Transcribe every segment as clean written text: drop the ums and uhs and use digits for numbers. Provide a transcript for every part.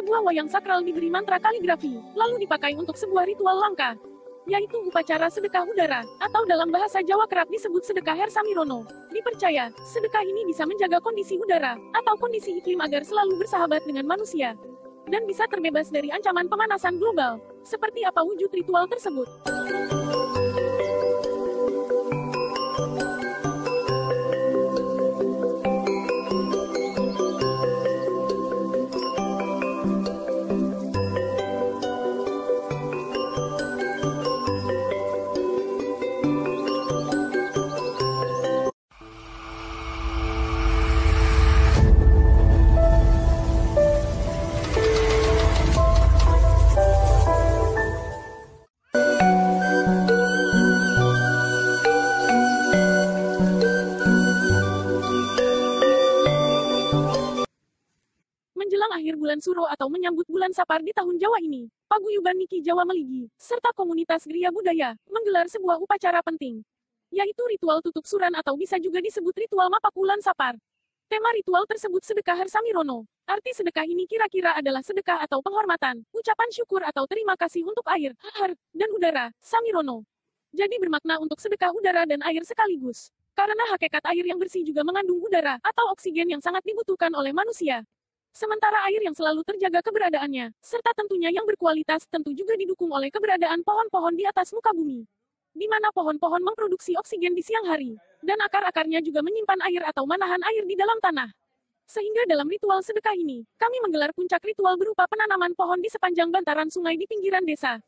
sebuah wayang sakral diberi mantra kaligrafi, lalu dipakai untuk sebuah ritual langka, yaitu upacara sedekah udara, atau dalam bahasa Jawa kerap disebut sedekah Hersamirono. Dipercaya, sedekah ini bisa menjaga kondisi udara, atau kondisi iklim agar selalu bersahabat dengan manusia, dan bisa terbebas dari ancaman pemanasan global. Seperti apa wujud ritual tersebut? Menjelang akhir bulan Suro atau menyambut bulan Sapar di tahun Jawa ini, paguyuban Niki Jawa Meligi, serta komunitas Griya Budaya, menggelar sebuah upacara penting, yaitu ritual tutup suran atau bisa juga disebut ritual Mapak Wulan Sapar. Tema ritual tersebut sedekah Hersamirono. Arti sedekah ini kira-kira adalah sedekah atau penghormatan, ucapan syukur atau terima kasih untuk air, har, dan udara, Samirono. Jadi bermakna untuk sedekah udara dan air sekaligus. Karena hakikat air yang bersih juga mengandung udara atau oksigen yang sangat dibutuhkan oleh manusia. Sementara air yang selalu terjaga keberadaannya, serta tentunya yang berkualitas, tentu juga didukung oleh keberadaan pohon-pohon di atas muka bumi, di mana pohon-pohon memproduksi oksigen di siang hari, dan akar-akarnya juga menyimpan air atau menahan air di dalam tanah. Sehingga dalam ritual sedekah ini, kami menggelar puncak ritual berupa penanaman pohon di sepanjang bantaran sungai di pinggiran desa.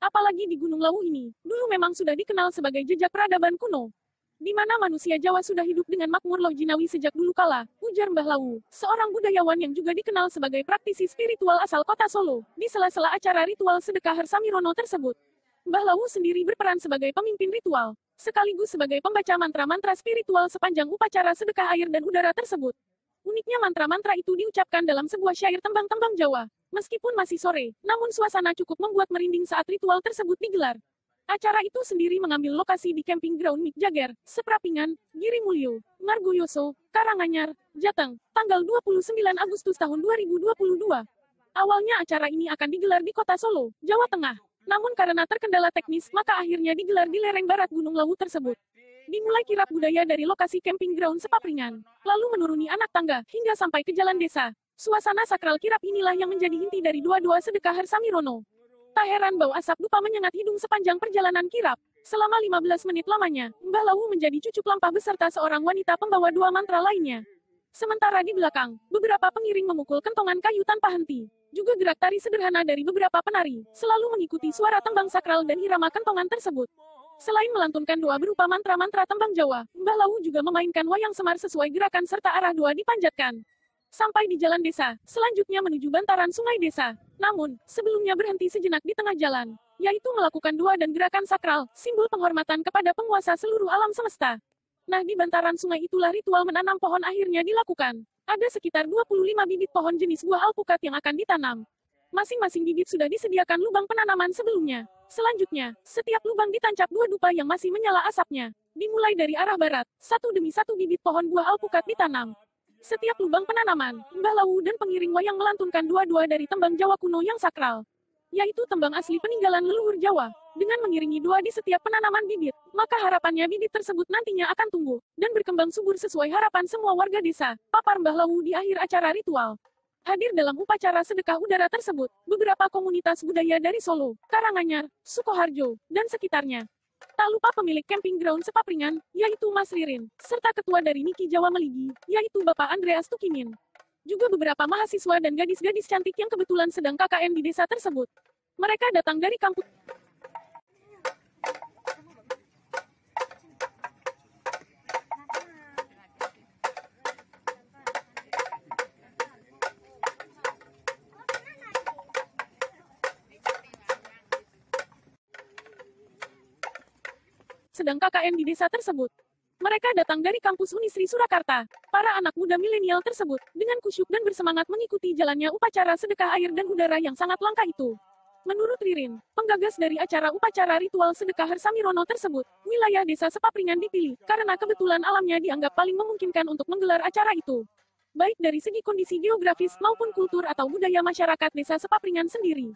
Apalagi di Gunung Lawu ini, dulu memang sudah dikenal sebagai jejak peradaban kuno, di mana manusia Jawa sudah hidup dengan makmur lojinawi sejak dulu kala, ujar Mbah Lawu, seorang budayawan yang juga dikenal sebagai praktisi spiritual asal kota Solo. Di sela-sela acara ritual sedekah Hersamirono tersebut, Mbah Lawu sendiri berperan sebagai pemimpin ritual, sekaligus sebagai pembaca mantra-mantra spiritual sepanjang upacara sedekah air dan udara tersebut. Uniknya mantra-mantra itu diucapkan dalam sebuah syair tembang-tembang Jawa. Meskipun masih sore, namun suasana cukup membuat merinding saat ritual tersebut digelar. Acara itu sendiri mengambil lokasi di camping ground Mik Jager, Seprapingan, Girimulyo, Margoyoso, Karanganyar, Jateng, tanggal 29 Agustus tahun 2022. Awalnya acara ini akan digelar di kota Solo, Jawa Tengah. Namun karena terkendala teknis, maka akhirnya digelar di lereng barat Gunung Lawu tersebut. Dimulai kirap budaya dari lokasi camping ground Sepapringan, lalu menuruni anak tangga, hingga sampai ke jalan desa. Suasana sakral kirap inilah yang menjadi inti dari doa-doa sedekah Hersamirono. Tak heran bau asap dupa menyengat hidung sepanjang perjalanan kirap. Selama 15 menit lamanya, Mbah Lawu menjadi cucuk lampah beserta seorang wanita pembawa dua mantra lainnya. Sementara di belakang, beberapa pengiring memukul kentongan kayu tanpa henti. Juga gerak tari sederhana dari beberapa penari, selalu mengikuti suara tembang sakral dan irama kentongan tersebut. Selain melantunkan doa berupa mantra-mantra tembang Jawa, Mbah Lawu juga memainkan wayang semar sesuai gerakan serta arah doa dipanjatkan. Sampai di jalan desa, selanjutnya menuju bantaran sungai desa. Namun, sebelumnya berhenti sejenak di tengah jalan, yaitu melakukan doa dan gerakan sakral, simbol penghormatan kepada penguasa seluruh alam semesta. Nah, di bantaran sungai itulah ritual menanam pohon akhirnya dilakukan. Ada sekitar 25 bibit pohon jenis buah alpukat yang akan ditanam. Masing-masing bibit sudah disediakan lubang penanaman sebelumnya. Selanjutnya, setiap lubang ditancap dua dupa yang masih menyala asapnya. Dimulai dari arah barat, satu demi satu bibit pohon buah alpukat ditanam. Setiap lubang penanaman, Mbah Lawu dan pengiring wayang melantunkan dua-dua dari tembang Jawa kuno yang sakral, yaitu tembang asli peninggalan leluhur Jawa. Dengan mengiringi doa di setiap penanaman bibit, maka harapannya bibit tersebut nantinya akan tumbuh dan berkembang subur sesuai harapan semua warga desa, papar Mbah Lawu di akhir acara ritual. Hadir dalam upacara sedekah udara tersebut, beberapa komunitas budaya dari Solo, Karanganyar, Sukoharjo, dan sekitarnya. Tak lupa pemilik camping ground Sepapringan, yaitu Mas Ririn, serta ketua dari Niki Jawa Meligi, yaitu Bapak Andreas Tukimin. Juga beberapa mahasiswa dan gadis-gadis cantik yang kebetulan sedang KKN di desa tersebut. Mereka datang dari kampus. Sedang KKN di desa tersebut. Mereka datang dari kampus Unisri Surakarta. Para anak muda milenial tersebut, dengan kusyuk dan bersemangat mengikuti jalannya upacara sedekah air dan udara yang sangat langka itu. Menurut Ririn, penggagas dari acara upacara ritual sedekah Hersamirono tersebut, wilayah desa Sepapringan dipilih, karena kebetulan alamnya dianggap paling memungkinkan untuk menggelar acara itu. baik dari segi kondisi geografis maupun kultur atau budaya masyarakat desa Sepapringan sendiri.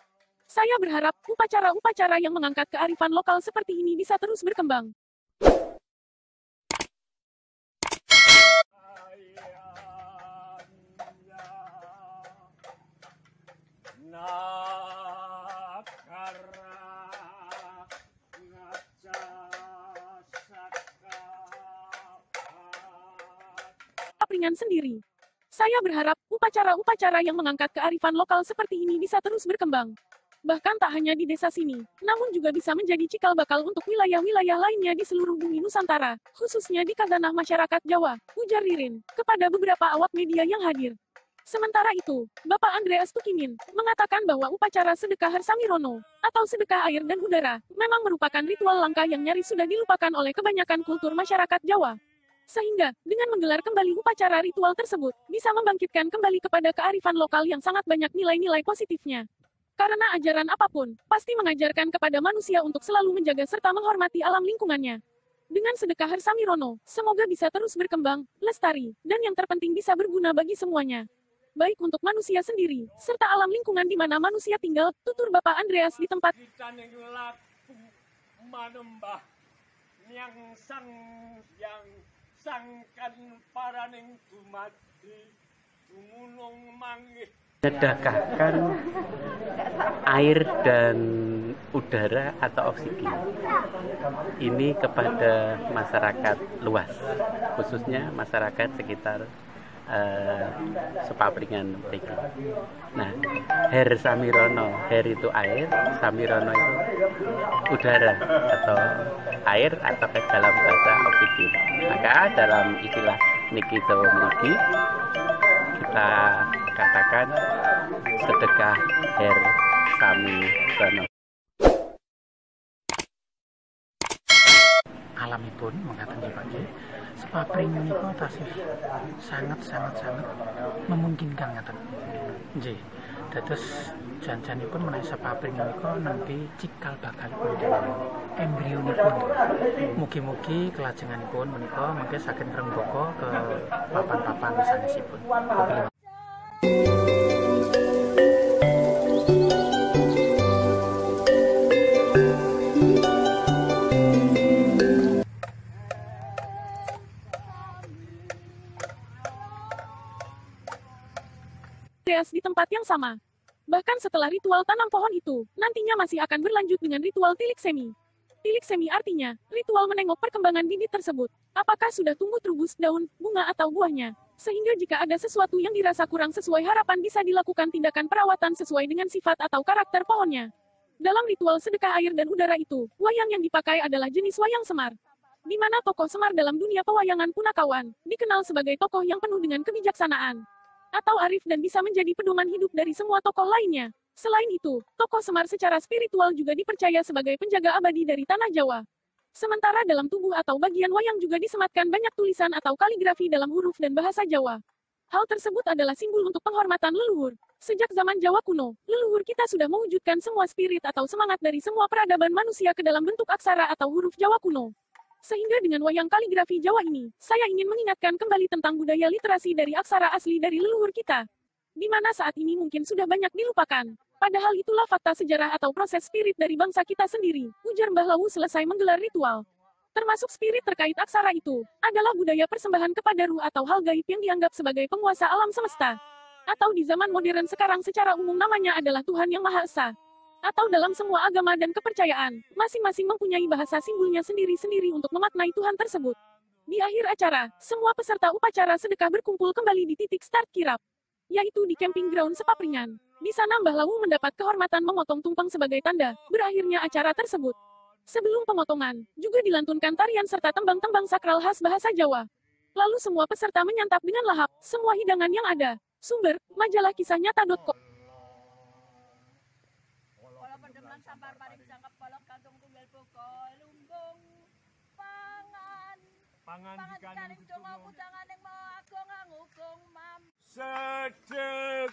Saya berharap upacara-upacara yang mengangkat kearifan lokal seperti ini bisa terus berkembang. Sepapringan sendiri. Saya berharap upacara-upacara yang mengangkat kearifan lokal seperti ini bisa terus berkembang. Bahkan tak hanya di desa sini, namun juga bisa menjadi cikal bakal untuk wilayah-wilayah lainnya di seluruh bumi Nusantara, khususnya di khazanah masyarakat Jawa, ujar Ririn, kepada beberapa awak media yang hadir. Sementara itu, Bapak Andreas Tukimin, mengatakan bahwa upacara sedekah Harsamirono, atau sedekah air dan udara, memang merupakan ritual langka yang nyaris sudah dilupakan oleh kebanyakan kultur masyarakat Jawa. Sehingga, dengan menggelar kembali upacara ritual tersebut, bisa membangkitkan kembali kepada kearifan lokal yang sangat banyak nilai-nilai positifnya. Karena ajaran apapun, pasti mengajarkan kepada manusia untuk selalu menjaga serta menghormati alam lingkungannya. Dengan sedekah Harsamirono, semoga bisa terus berkembang, lestari, dan yang terpenting bisa berguna bagi semuanya. Baik untuk manusia sendiri, serta alam lingkungan di mana manusia tinggal, tutur Bapak Andreas di tempat sangkan paraning dumadi dumunung manggih Sedekahkan air dan udara atau oksigen ini kepada masyarakat luas, khususnya masyarakat sekitar Sepapringan Mriki. Nah, Her Samirono, Her itu air, Samirono itu udara atau air atau dalam bahasa oksigen. Maka dalam istilah niki Jawa mriki kita katakan sedekah Her Samirono. Alamipun mengatakan pagi Sepapring menika tasih sangat memungkinkan ngaten. Nggih. Dados janjanipun menawi Sepapring menika nampi cikal bakalipun embrionipun. Mugi-mugi kelajenganipun menika mangke saged ngrembaka ke papan-papan sanesipun. di tempat yang sama. Bahkan setelah ritual tanam pohon itu, nantinya masih akan berlanjut dengan ritual tilik semi. Tilik semi artinya, ritual menengok perkembangan bibit tersebut. Apakah sudah tumbuh trubus, daun, bunga atau buahnya. Sehingga jika ada sesuatu yang dirasa kurang sesuai harapan bisa dilakukan tindakan perawatan sesuai dengan sifat atau karakter pohonnya. Dalam ritual sedekah air dan udara itu, wayang yang dipakai adalah jenis wayang Semar. Di mana tokoh Semar dalam dunia pewayangan punakawan, dikenal sebagai tokoh yang penuh dengan kebijaksanaan. Atau arif dan bisa menjadi pedoman hidup dari semua tokoh lainnya. Selain itu, tokoh Semar secara spiritual juga dipercaya sebagai penjaga abadi dari tanah Jawa. Sementara dalam tubuh atau bagian wayang juga disematkan banyak tulisan atau kaligrafi dalam huruf dan bahasa Jawa. Hal tersebut adalah simbol untuk penghormatan leluhur. Sejak zaman Jawa kuno, leluhur kita sudah mewujudkan semua spirit atau semangat dari semua peradaban manusia ke dalam bentuk aksara atau huruf Jawa kuno. Sehingga dengan wayang kaligrafi Jawa ini, saya ingin mengingatkan kembali tentang budaya literasi dari aksara asli dari leluhur kita. Di mana saat ini mungkin sudah banyak dilupakan. Padahal itulah fakta sejarah atau proses spirit dari bangsa kita sendiri, ujar Mbah Lawu selesai menggelar ritual. Termasuk spirit terkait aksara itu, adalah budaya persembahan kepada ruh atau hal gaib yang dianggap sebagai penguasa alam semesta. Atau di zaman modern sekarang secara umum namanya adalah Tuhan Yang Maha Esa. Atau dalam semua agama dan kepercayaan, masing-masing mempunyai bahasa simbolnya sendiri-sendiri untuk memaknai Tuhan tersebut. Di akhir acara, semua peserta upacara sedekah berkumpul kembali di titik start kirap, yaitu di camping ground Sepapringan. Di sana Mbah Lawu mendapat kehormatan memotong tumpeng sebagai tanda berakhirnya acara tersebut. Sebelum pemotongan, juga dilantunkan tarian serta tembang-tembang sakral khas bahasa Jawa. Lalu semua peserta menyantap dengan lahap semua hidangan yang ada. Sumber, majalah kisah nyata.com. Sampar paring jangkep kolok kantung tunggal boko lumbung pangan dikaning donga kudanganing agung ngugung mam sedekah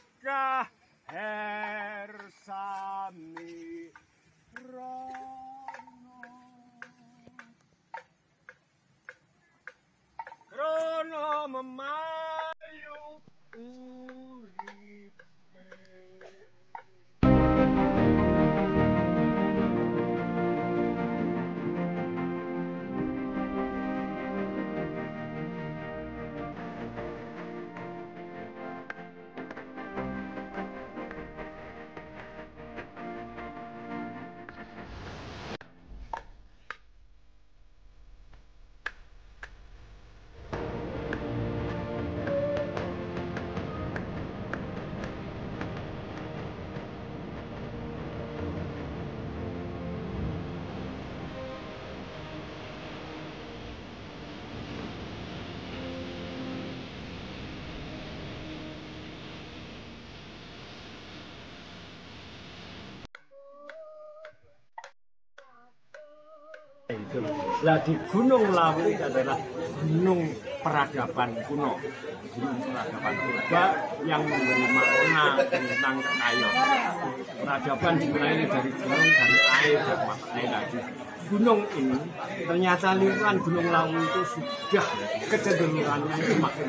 Her Samirono Rono memayu Nah di Gunung Lawu itu adalah gunung peradaban kuno, gunung peradaban purba yang memberi makna tentang kekayaan. Peradaban dimulai dari gunung, dari air dan mata air lagi. Gunung ini ternyata lingkungan Gunung Lawu itu sudah kecenderungannya semakin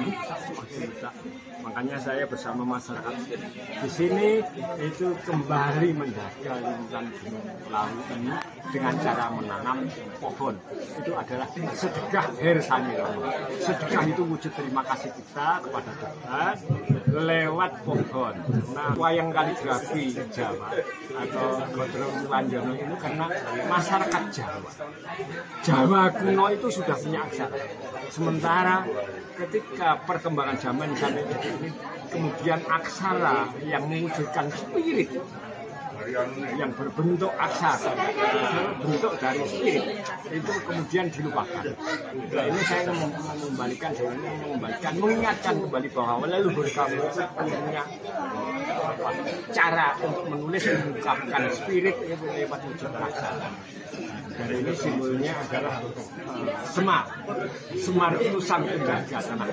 rusak. Makanya saya bersama masyarakat di sini itu kembali menjaga lingkungan Gunung Lawu ini dengan cara menanam pohon. Itu adalah sedekah Her Samirono. Sedekah itu wujud terima kasih kita kepada Tuhan lewat pohon. Nah, wayang kaligrafi Jawa atau Godrong Wanjono itu karena masyarakat Jawa kuno itu sudah punya aksara. Sementara ketika perkembangan zaman sampai ini, kemudian aksara yang mewujudkan spirit yang berbentuk aksara, bentuk dari spirit itu kemudian dilupakan. Nah ini saya mengingatkan kembali bahwa leluhur kami itu punya cara untuk menulis mengungkapkan spirit itu lewat wujud aksara. Dan ini simbolnya adalah Semar. Semar itu sang penjaga tanah.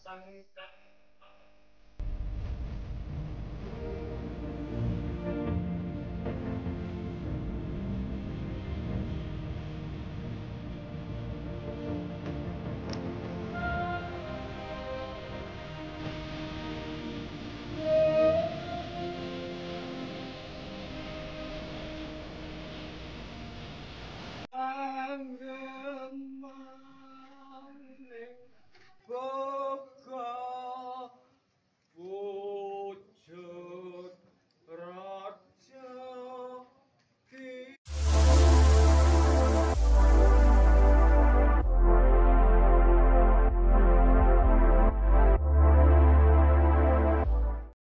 Sang